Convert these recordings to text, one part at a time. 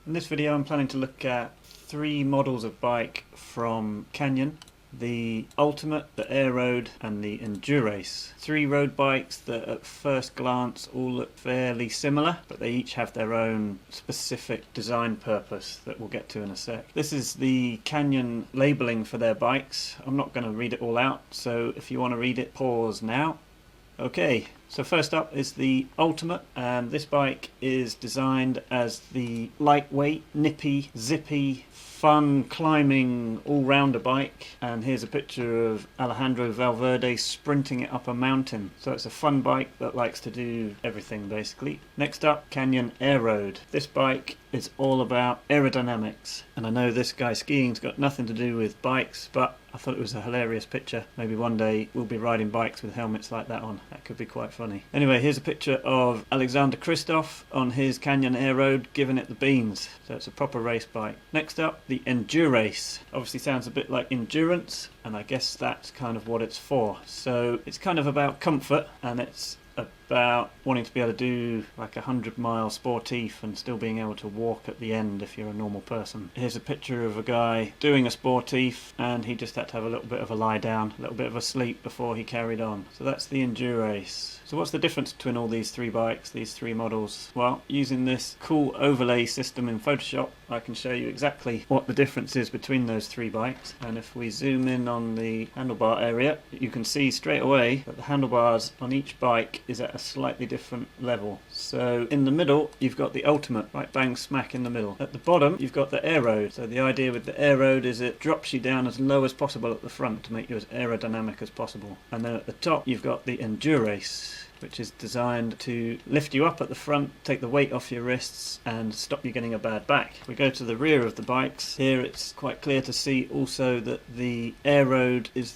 In this video I'm planning to look at three models of bike from Canyon: the Ultimate, the Aeroad and the Endurace. Three road bikes that at first glance all look fairly similar, but they each have their own specific design purpose that we'll get to in a sec. This is the Canyon labelling for their bikes. I'm not going to read it all out, so if you want to read it, pause now. Okay, so first up is the Ultimate, and this bike is designed as the lightweight, nippy, zippy, fun climbing all-rounder bike. And here's a picture of Alejandro Valverde sprinting it up a mountain. So it's a fun bike that likes to do everything basically. Next up, Canyon Aeroad. This bike is all about aerodynamics, and I know this guy skiing's got nothing to do with bikes, but I thought it was a hilarious picture. Maybe one day we'll be riding bikes with helmets like that on. That could be quite funny. Anyway, here's a picture of Alexander Kristoff on his Canyon Aeroad giving it the beans. So it's a proper race bike. Next up, the Endurace. Obviously sounds a bit like endurance, and I guess that's kind of what it's for. So it's kind of about comfort, and it's about wanting to be able to do like 100-mile sportif and still being able to walk at the end if you're a normal person. Here's a picture of a guy doing a sportif, and he just had to have a little bit of a lie down, a little bit of a sleep before he carried on. So that's the Endurace. So what's the difference between all these three bikes, these three models? Well, using this cool overlay system in Photoshop, I can show you exactly what the difference is between those three bikes. And if we zoom in on the handlebar area, you can see straight away that the handlebars on each bike is at a slightly different level. So in the middle, you've got the Ultimate, right bang smack in the middle. At the bottom, you've got the Aeroad. So the idea with the Aeroad is it drops you down as low as possible at the front to make you as aerodynamic as possible. And then at the top, you've got the Endurace, which is designed to lift you up at the front, take the weight off your wrists and stop you getting a bad back. If we go to the rear of the bikes, here it's quite clear to see also that the Aeroad has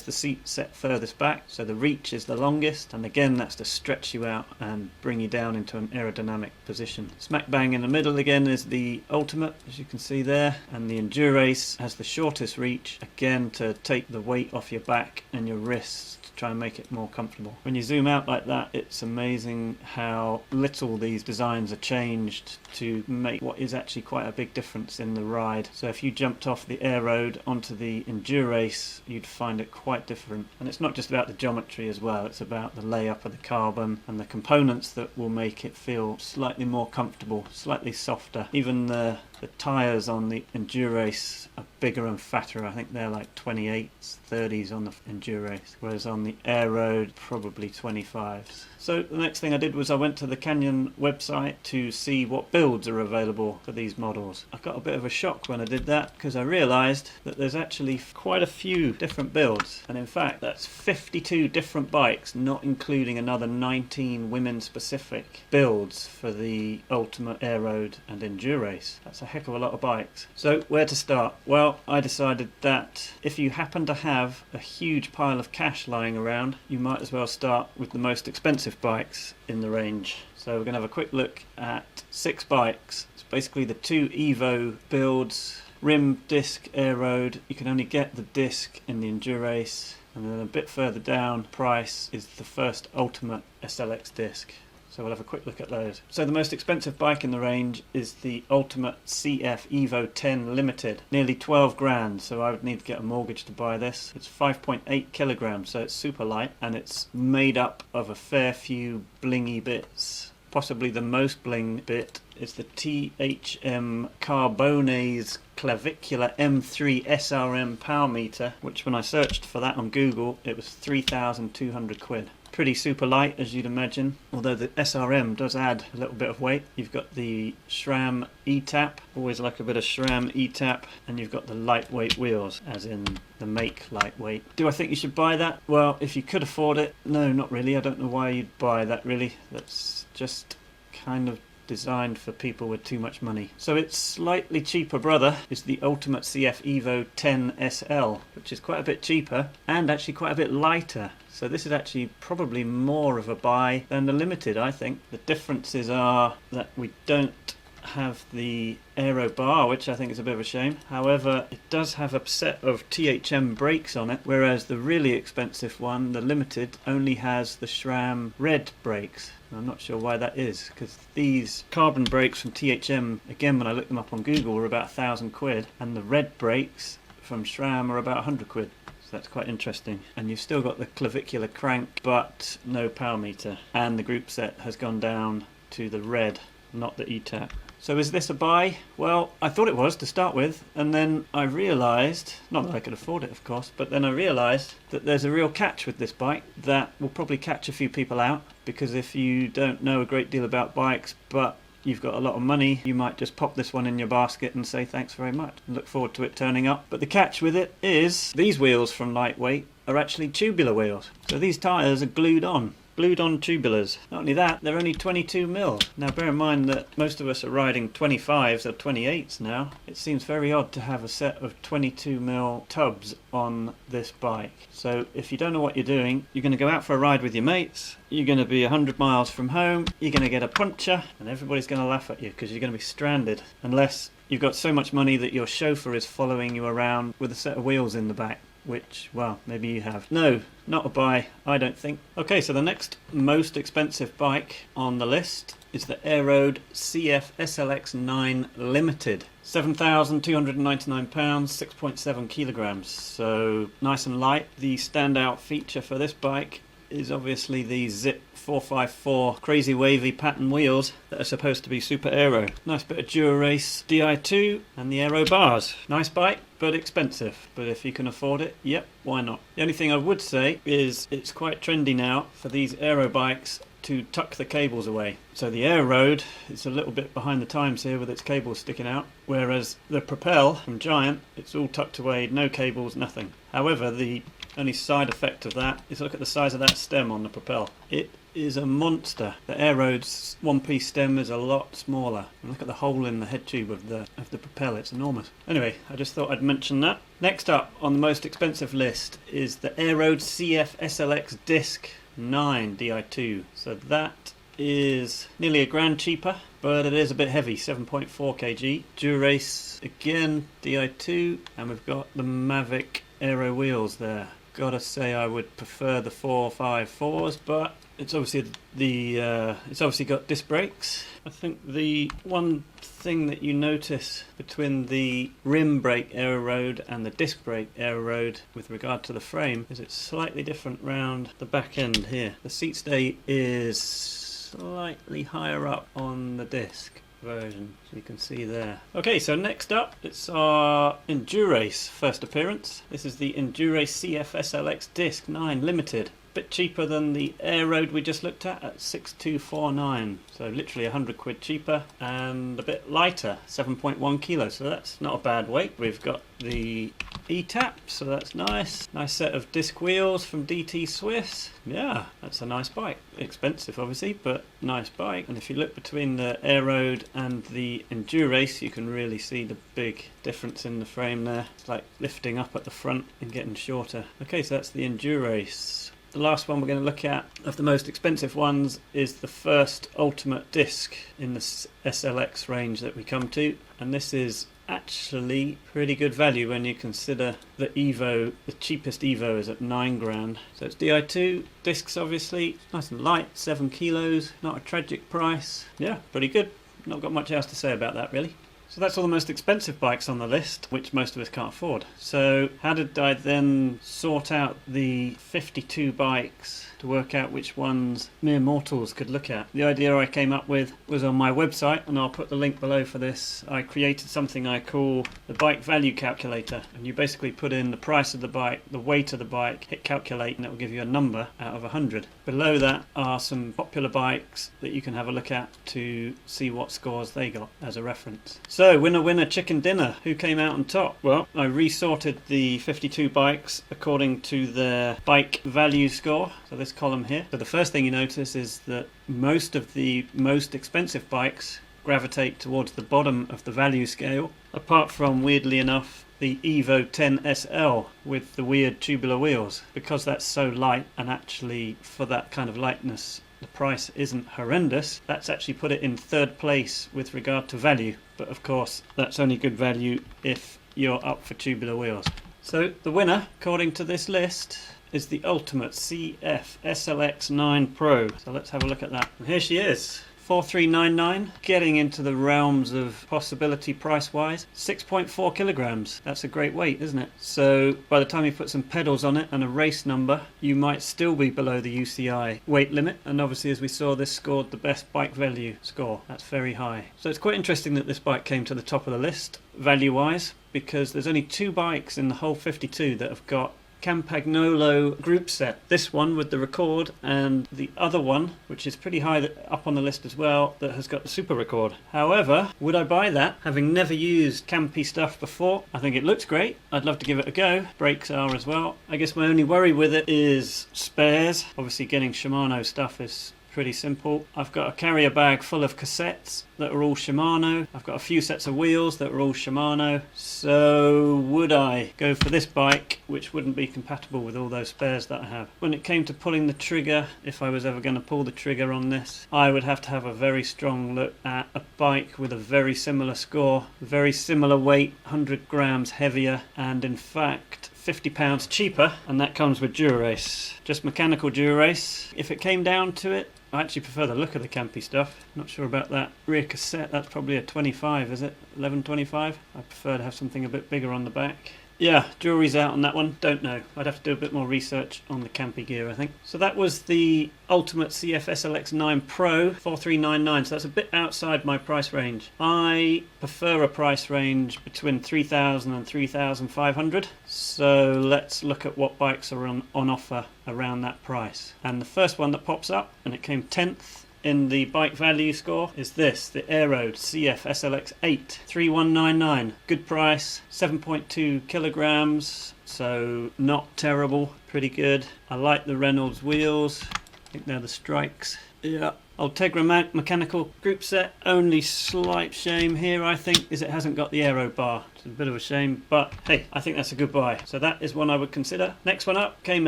the seat set furthest back, so the reach is the longest, and again that's to stretch you out and bring you down into an aerodynamic position. Smack bang in the middle again is the Ultimate, as you can see there, and the Endurace has the shortest reach, again to take the weight off your back and your wrists, try and make it more comfortable. When you zoom out like that, it's amazing how little these designs are changed to make what is actually quite a big difference in the ride. So if you jumped off the Aeroad onto the Endurace, you'd find it quite different. And it's not just about the geometry as well, it's about the layup of the carbon and the components that will make it feel slightly more comfortable, slightly softer. Even the tyres on the Endurace are bigger and fatter. I think they're like 28s, 30s on the Endurace, whereas on the Aeroad probably 25s. So the next thing I did was I went to the Canyon website to see what builds are available for these models. I got a bit of a shock when I did that, because I realised that there's actually quite a few different builds, and in fact that's 52 different bikes, not including another 19 women-specific builds for the Ultimate, Aeroad and Endurace. That's a heck of a lot of bikes. So where to start? Well, I decided that if you happen to have a huge pile of cash lying around, you might as well start with the most expensive bikes in the range. So we're going to have a quick look at 6 bikes. It's basically the 2 Evo builds. Rim, disc, Aeroad. You can only get the disc in the Endurace, and then a bit further down price is the first Ultimate SLX disc. So we'll have a quick look at those. So the most expensive bike in the range is the Ultimate CF Evo 10 Limited. Nearly 12 grand, so I would need to get a mortgage to buy this. It's 5.8 kilograms, so it's super light, and it's made up of a fair few blingy bits. Possibly the most bling bit is the THM Carbones Clavicular M3 SRM power meter, which when I searched for that on Google, it was 3,200 quid. Pretty super light, as you'd imagine, although the SRM does add a little bit of weight. You've got the SRAM E-tap, always like a bit of SRAM E-tap, and you've got the lightweight wheels, as in the make lightweight. Do I think you should buy that? Well, if you could afford it, no, not really. I don't know why you'd buy that, really. That's just kind of designed for people with too much money. So its slightly cheaper brother is the Ultimate CF Evo 10 SL, which is quite a bit cheaper and actually quite a bit lighter. So this is actually probably more of a buy than the Limited, I think. The differences are that we don't have the aero bar, which I think is a bit of a shame. However, it does have a set of THM brakes on it, whereas the really expensive one, the limited, only has the SRAM red brakes. I'm not sure why that is, because these carbon brakes from THM, again when I looked them up on Google, were about £1,000, and the red brakes from SRAM are about £100. That's quite interesting. And you've still got the clavicular crank, but no power meter. And the group set has gone down to the red, not the ETAP. So is this a buy? Well, I thought it was to start with, and then I realised, not that I could afford it of course, but then I realised that there's a real catch with this bike that will probably catch a few people out, because if you don't know a great deal about bikes, but you've got a lot of money, you might just pop this one in your basket and say thanks very much and look forward to it turning up. But the catch with it is these wheels from Lightweight are actually tubular wheels. So these tyres are glued on tubulars. Not only that, they're only 22mm. Now bear in mind that most of us are riding 25s or 28s now. It seems very odd to have a set of 22mm tubs on this bike. So if you don't know what you're doing, you're going to go out for a ride with your mates, you're going to be 100 miles from home, you're going to get a puncture, and everybody's going to laugh at you because you're going to be stranded. Unless you've got so much money that your chauffeur is following you around with a set of wheels in the back. Which, well, maybe you have. No, not a buy, I don't think. Okay, so the next most expensive bike on the list is the Aeroad CF SLX9 Limited. £7,299, 6.7 kilograms. So nice and light. The standout feature for this bike is obviously the Zip 454 crazy wavy pattern wheels that are supposed to be super aero. Nice bit of Endurace Di2 and the aero bars. Nice bike, but expensive. But if you can afford it, yep, why not? The only thing I would say is it's quite trendy now for these aero bikes to tuck the cables away. So the Aeroad is a little bit behind the times here with its cables sticking out, whereas the Propel from Giant, it's all tucked away, no cables, nothing. However, the only side effect of that is look at the size of that stem on the Propel. It is a monster. The Aeroad's one-piece stem is a lot smaller. And look at the hole in the head tube of the Propel, it's enormous. Anyway, I just thought I'd mention that. Next up on the most expensive list is the Aeroad CF SLX Disc 9 Di2. So that is nearly £1,000 cheaper, but it is a bit heavy, 7.4 kg. Endurace again, Di2, and we've got the Mavic aero wheels there. Gotta say I would prefer the 454s, but it's obviously it's obviously got disc brakes. I think the one thing that you notice between the rim brake Aeroad and the disc brake Aeroad with regard to the frame is it's slightly different round the back end here. The seat stay is slightly higher up on the disc version, so you can see there. Okay, so next up it's our Endurace first appearance. This is the Endurace CF SLX Disc 9 Limited. Bit cheaper than the Aeroad we just looked at 6249, so literally £100 cheaper, and a bit lighter, 7.1 kilos, so that's not a bad weight. We've got the ETAP, so that's nice. Nice set of disc wheels from DT Swiss. Yeah, that's a nice bike. Expensive obviously, but nice bike. And if you look between the Aeroad and the Endurace, you can really see the big difference in the frame there. It's like lifting up at the front and getting shorter. Okay, so that's the Endurace. The last one we're going to look at of the most expensive ones is the first ultimate disc in the SLX range that we come to, and this is actually pretty good value when you consider the Evo. The cheapest Evo is at £9,000. So it's Di2 discs, obviously nice and light, 7 kilos, not a tragic price. Yeah, pretty good. Not got much else to say about that really. So that's all the most expensive bikes on the list, which most of us can't afford. So how did I then sort out the 52 bikes to work out which ones mere mortals could look at? The idea I came up with was on my website, and I'll put the link below for this. I created something I call the bike value calculator, and you basically put in the price of the bike, the weight of the bike, hit calculate, and it will give you a number out of 100. Below that are some popular bikes that you can have a look at to see what scores they got as a reference. So, winner, chicken dinner. Who came out on top? Well, I resorted the 52 bikes according to their bike value score. So this column here. So the first thing you notice is that most of the most expensive bikes gravitate towards the bottom of the value scale, apart from, weirdly enough, the Evo 10 SL with the weird tubular wheels, because that's so light, and actually for that kind of lightness the price isn't horrendous, that's actually put it in third place with regard to value. But of course, that's only good value if you're up for tubular wheels. So the winner, according to this list, is the Ultimate CF SLX 9 Pro. So let's have a look at that. And here she is. 4399, getting into the realms of possibility price-wise. 6.4 kilograms. That's a great weight, isn't it? So by the time you put some pedals on it and a race number, you might still be below the UCI weight limit. And obviously, as we saw, this scored the best bike value score. That's very high. So it's quite interesting that this bike came to the top of the list, value-wise, because there's only 2 bikes in the whole 52 that have got Campagnolo group set. This one with the record, and the other one, which is pretty high up on the list as well, that has got the super record. However, would I buy that? Having never used Campy stuff before, I think it looks great. I'd love to give it a go. Brakes are as well. I guess my only worry with it is spares. Obviously getting Shimano stuff is pretty simple. I've got a carrier bag full of cassettes that are all Shimano. I've got a few sets of wheels that are all Shimano. So would I go for this bike, which wouldn't be compatible with all those spares that I have? When it came to pulling the trigger, if I was ever going to pull the trigger on this, I would have to have a very strong look at a bike with a very similar score, very similar weight, 100 grams heavier, and in fact £50 cheaper, and that comes with Dura-Race. Just mechanical Dura-Race. If it came down to it, I actually prefer the look of the Campy stuff. Not sure about that rear cassette. That's probably a 25, is it? 1125? I prefer to have something a bit bigger on the back. Yeah, jury's out on that one. Don't know. I'd have to do a bit more research on the Campy gear, I think. So that was the Ultimate CF SLX 9 Pro, 4399. So that's a bit outside my price range. I prefer a price range between 3,000 and 3,500. So let's look at what bikes are on offer around that price. And the first one that pops up, and it came 10th in the bike value score, is this, the Aeroad CF SLX 8 3199. Good price, 7.2 kilograms, so not terrible, pretty good. I like the Reynolds wheels. I think they're the Strikes. Yeah. Ultegra mechanical group set. Only slight shame here, I think, is it hasn't got the aero bar. It's a bit of a shame, but hey, I think that's a good buy. So that is one I would consider. Next one up came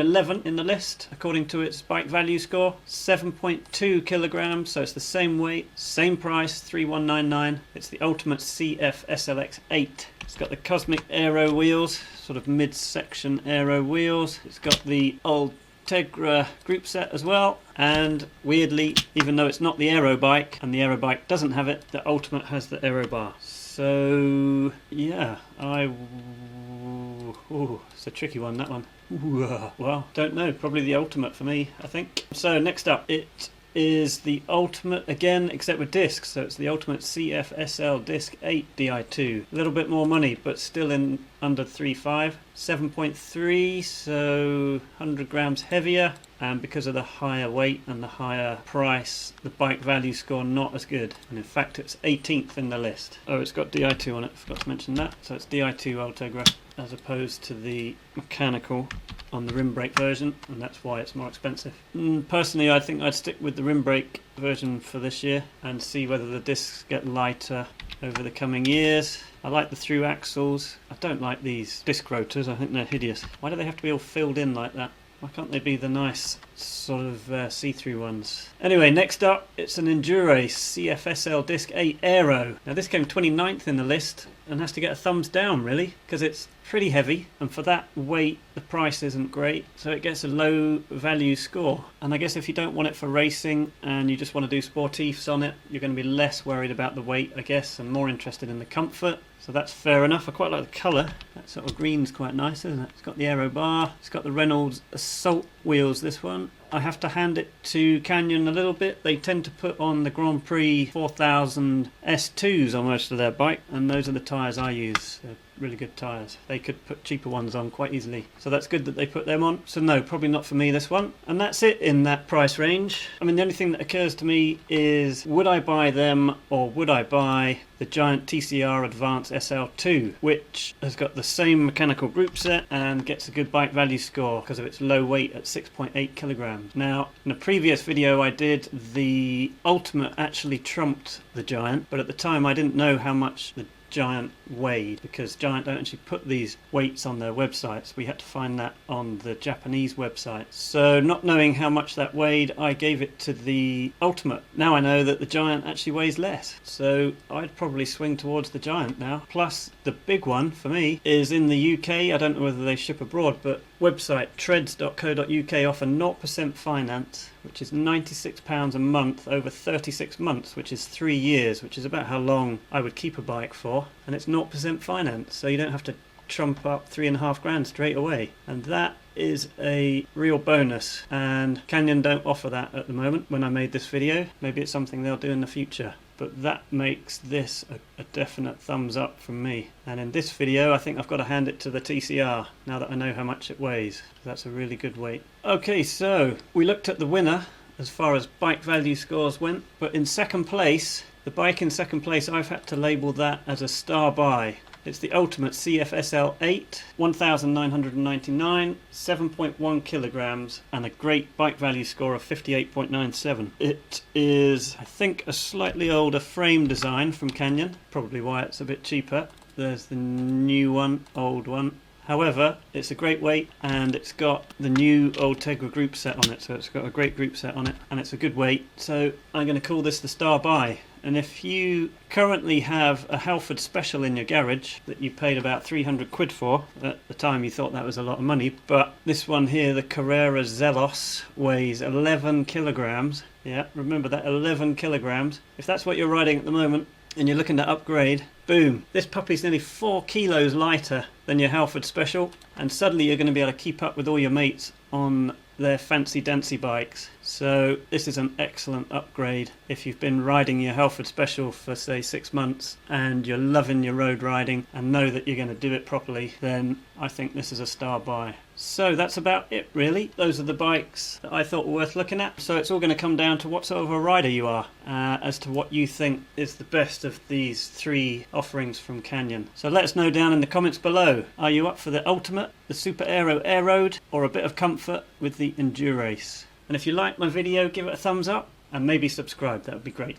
11 in the list, according to its bike value score. 7.2 kilograms, so it's the same weight, same price, 3199. It's the Ultimate CF SLX 8. It's got the Cosmic Aero wheels, sort of mid-section aero wheels. It's got the Ultegra group set as well, and weirdly, even though it's not the aero bike and the aero bike doesn't have it, the Ultimate has the aero bar. So yeah, it's a tricky one, that one. Well, don't know, probably the Ultimate for me, I think. So next up, it is the Ultimate again, except with discs. So it's the Ultimate CF SL Disc 8 Di2. A little bit more money, but still in under 3.5. 7.3, so 100 grams heavier. And because of the higher weight and the higher price, the bike value score not as good. And in fact, it's 18th in the list. Oh, it's got Di2 on it, forgot to mention that. So it's Di2 Ultegra, as opposed to the mechanical on the rim brake version, and that's why it's more expensive. Personally, I think I'd stick with the rim brake version for this year and see whether the discs get lighter over the coming years. I like the through axles. I don't like these disc rotors, I think they're hideous. Why do they have to be all filled in like that? Why can't they be the nice sort of see-through ones? Anyway, next up, it's an Endurace CFSL Disc 8 Aero. Now this came 29th in the list and has to get a thumbs down really, because it's pretty heavy, and for that weight the price isn't great, so it gets a low value score. And I guess if you don't want it for racing and you just want to do sportifs on it, you're going to be less worried about the weight, I guess, and more interested in the comfort. So that's fair enough. I quite like the colour. That sort of green's quite nice, isn't it? It's got the aero bar. It's got the Reynolds Assault wheels, this one. I have to hand it to Canyon a little bit. They tend to put on the Grand Prix 4000 S2s on most of their bike, and those are the tyres I use. They're really good tyres. They could put cheaper ones on quite easily. So that's good that they put them on. So no, probably not for me, this one. And that's it in that price range. I mean, the only thing that occurs to me is, would I buy them, or would I buy the Giant TCR Advance SL2, which has got the same mechanical group set and gets a good bike value score because of its low weight at 6.8 kilograms. Now, in a previous video I did, the Ultimate actually trumped the Giant, but at the time I didn't know how much the Giant weighed, because Giant don't actually put these weights on their websites. We had to find that on the Japanese website. So not knowing how much that weighed, I gave it to the Ultimate. Now I know that the Giant actually weighs less, so I'd probably swing towards the Giant now. Plus the big one for me is in the UK. I don't know whether they ship abroad, but website treads.co.uk offer 0% finance, which is £96 a month over 36 months, which is 3 years, which is about how long I would keep a bike for, and it's 0% finance, so you don't have to trump up 3.5 grand straight away, and that is a real bonus, and Canyon don't offer that at the moment when I made this video. Maybe it's something they'll do in the future, but that makes this a definite thumbs up from me. And in this video I think I've got to hand it to the TCR now that I know how much it weighs. That's a really good weight. Okay, so we looked at the winner as far as bike value scores went, but in second place, the bike in second place, I've had to label that as a star buy. It's the Ultimate CFSL 8, 1,999, 7.1 kilograms, and a great bike value score of 58.97. It is, I think, a slightly older frame design from Canyon, probably why it's a bit cheaper. There's the new one, old one. However, it's a great weight, and it's got the new Ultegra group set on it, so it's got a great group set on it, and it's a good weight. So I'm going to call this the star buy. And if you currently have a Halford Special in your garage that you paid about 300 quid for, at the time you thought that was a lot of money, but this one here, the Carrera Zelos, weighs 11 kilograms. Yeah, remember that, 11 kilograms. If that's what you're riding at the moment and you're looking to upgrade, boom, this puppy's nearly 4 kilos lighter than your Halford Special, and suddenly you're going to be able to keep up with all your mates on their fancy dancy bikes. So this is an excellent upgrade if you've been riding your Halford Special for say 6 months and you're loving your road riding and know that you're going to do it properly, then I think this is a star buy. So that's about it really. Those are the bikes that I thought were worth looking at. So it's all going to come down to what sort of a rider you are, as to what you think is the best of these 3 offerings from Canyon. So let us know down in the comments below. Are you up for the Ultimate, the Super Aero Aeroad, or a bit of comfort with the Endurace? And if you liked my video, give it a thumbs up and maybe subscribe, that would be great.